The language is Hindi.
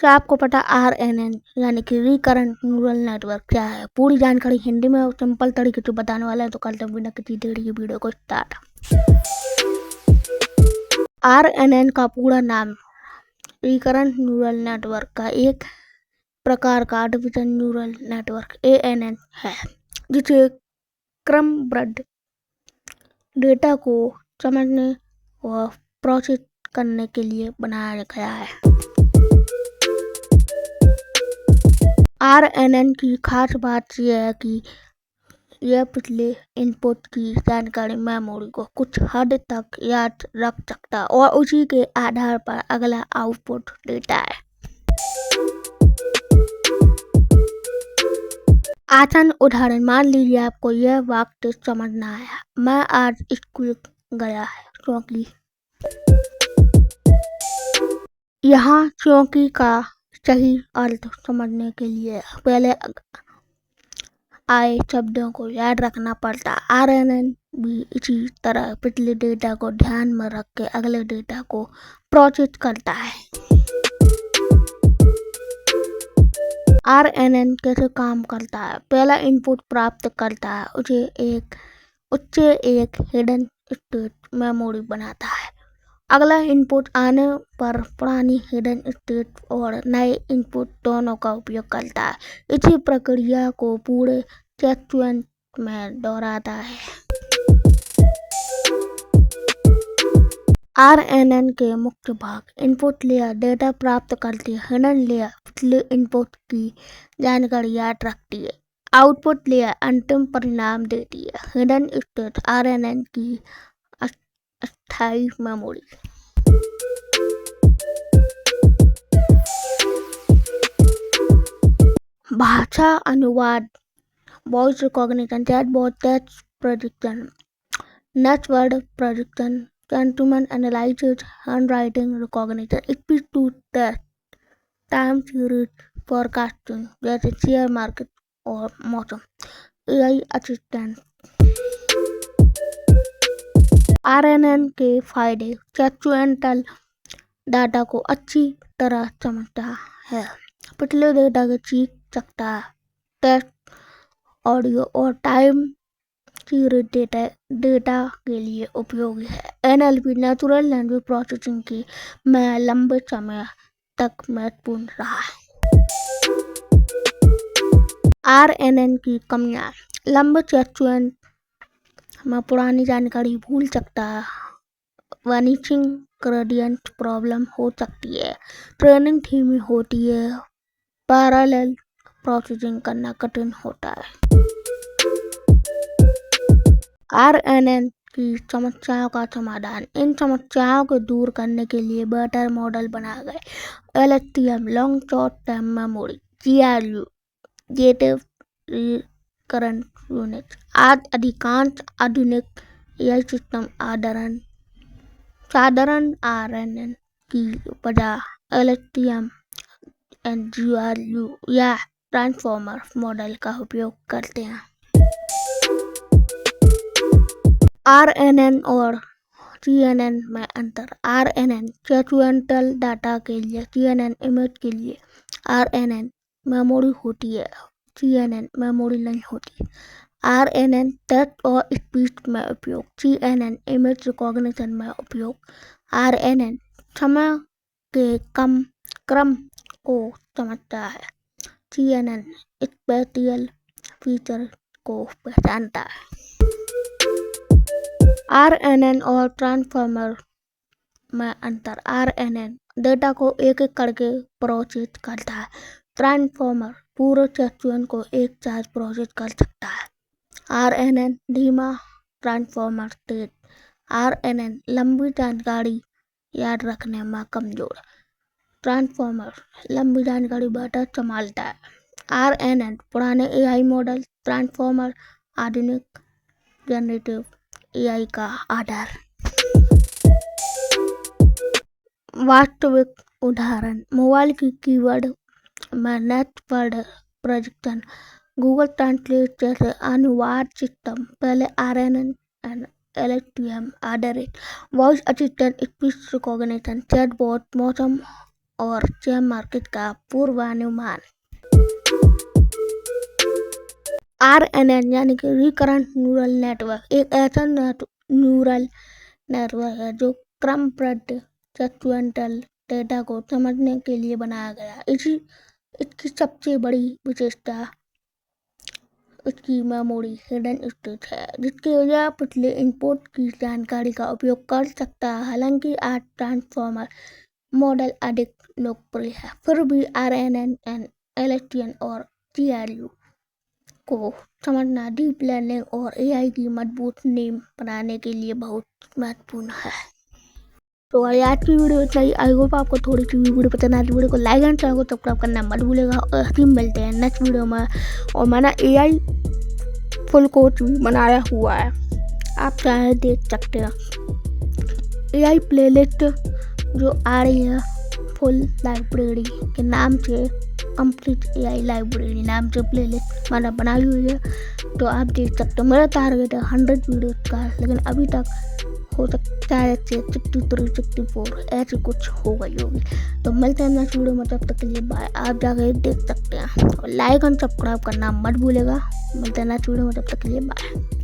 क्या आपको पता RNN यानी कि रिकरेंट न्यूरल नेटवर्क क्या है? पूरी जानकारी हिंदी में और सिंपल तरीके से बताने वाला है, तो करते बिना किसी देरी की वीडियो को स्टार्ट। RNN का पूरा नाम रिकरेंट न्यूरल नेटवर्क का एक प्रकार का आर्टिफिशियल न्यूरल नेटवर्क ANN है, जिसे क्रमबद्ध डेटा को समझने और प्रोसेस करने के लिए बनाया गया है। RNN की खास बात यह है कि यह पिछले इनपुट की जानकारी मेमोरी को कुछ हद तक याद रख सकता है और उसी के आधार पर अगला आउटपुट देता है। आसान उदाहरण, मान लीजिए आपको यह वाक्य समझना है, मैं आज स्कूल गया है क्योंकि। यहाँ क्योंकि का सही अर्थ समझने के लिए पहले आए शब्दों को याद रखना पड़ता। RNN भी इसी तरह पिछले डेटा को ध्यान में रख के अगले डेटा को प्रोसेस करता है। RNN कैसे काम करता है? पहला इनपुट प्राप्त करता है, उससे एक हिडन स्टेट मेमोरी बनाता है। अगला इनपुट आने पर पुरानी हिडन स्टेट और नए इनपुट दोनों का उपयोग करता है। इसी प्रक्रिया को पूरे सीक्वेंस में दोहराता है। RNN के मुख्य भाग: इनपुट लेयर डेटा प्राप्त करती है, हिडन लेयर पिछले इनपुट की जानकारी याद रखती है, आउटपुट लेयर अंतिम परिणाम देती है, हिडन स्टेट RNN की अस्थायी मेमोरी। भाषा अनुवाद, voice recognition, chatbot, text prediction, next word prediction, sentiment analysis, handwriting recognition, speech to text, time series forecasting जैसे शेयर मार्केट और मौसम, AI असिस्टेंट। RNN के फायदे: सेक्वेंशियल डाटा को अच्छी तरह समझता है, पिछले डेटा को सीख सकता है, टेक्स्ट, ऑडियो और टाइम सीरीज डेटा के लिए उपयोगी है। NLP नेचुरल लैंग्वेज प्रोसेसिंग की में लंबे समय तक महत्वपूर्ण रहा है। RNN की कमियां: लंबे सीक्वेंस में पुरानी जानकारी भूल सकता है, वैनिशिंग ग्रेडियंट प्रॉब्लम हो सकती है, ट्रेनिंग धीमी होती है, पैरेलल प्रोसेसिंग करना कठिन होता है। RNN की समस्याओं का समाधान: इन समस्याओं को दूर करने के लिए बेटर मॉडल बनाए गए। LSTM long short term memory, GRU gated recurrent unit. आज अधिकांश आधुनिक AI सिस्टम साधारण RNN की बजाय LSTM GRU या ट्रांसफॉर्मर मॉडल का उपयोग करते हैं। RNN और CNN में अंतर: RNN सीक्वेंशियल डाटा के लिए, CNN इमेज के लिए। RNN मेमोरी होती है, CNN मेमोरी नहीं होती। RNN टेक्स्ट और स्पीच में उपयोग, CNN इमेज रिकॉग्निशन में उपयोग। RNN समय के क्रम को समझता है, CNN स्पेशियल फीचर को पहचानता है। RNN और ट्रांसफॉर्मर में अंतर: RNN डेटा को एक एक करके प्रोसेस करता है, ट्रांसफॉर्मर पूरे सीक्वेंस को एक साथ प्रोसेस कर सकता है। RNN धीमा, ट्रांसफॉर्मर तेज। RNN लंबी जानकारी याद रखने में कमजोर, ट्रांसफॉर्मर लंबी जानकारी बेहतर संभालता है। RNN पुराने AI मॉडल, ट्रांसफॉर्मर आधुनिक जनरेटिव AI का आधार। वास्तविक उदाहरण: मोबाइल की कीवर्ड में next word prediction, Google translate जैसे अनुवाद सिस्टम पहले RNN LSTM आधारित, voice assistant, speech recognition, chatbot, मौसम और शेयर मार्केट का पूर्वानुमान। RNN यानी कि रिकरेंट न्यूरल नेटवर्क एक ऐसा न्यूरल नेटवर्क है जो क्रमबद्ध सेक्वेंशियल डेटा को समझने के लिए बनाया गया। इसकी सबसे बड़ी विशेषता इसकी मेमोरी हिडन स्टेट है, जिसकी वजह पिछले इनपुट की जानकारी का उपयोग कर सकता है। हालांकि आज ट्रांसफॉर्मर मॉडल अधिक लोकप्रिय है, फिर भी RNN, LSTM और TRU को समझना डीप लर्निंग और AI की मजबूत नींव बनाने के लिए बहुत महत्वपूर्ण है। तो आज की वीडियो इतना ही। आई होप आपको थोड़ी सी वीडियो पसंद आई। वीडियो को लाइक एंड चैनल को सब्सक्राइब करना मत भूलेगा और ऐसे मिलते हैं नेक्स्ट वीडियो में। और मैंने AI फुल कोर्स भी बनाया हुआ है, आप चाहे देख सकते हैं। AI प्लेलिस्ट जो आ रही है फुल लाइब्रेरी के नाम से, कंप्लीट AI लाइब्रेरी नाम से प्लेलिस्ट मैंने बनाई हुई है, तो आप देख सकते हो। मेरा टारगेट है 100 वीडियो का, लेकिन अभी तक हो सकता है 63 64 ऐसी कुछ हो गई होगी। तो मिलते हैं नेक्स्ट वीडियो में, तब तक के लिए बाय। आप जाकर देख सकते हैं और लाइक एंड सब्सक्राइब करना मत भूलेगा। मिलते हैं नेक्स्ट वीडियो में, तब तक के लिए बाय।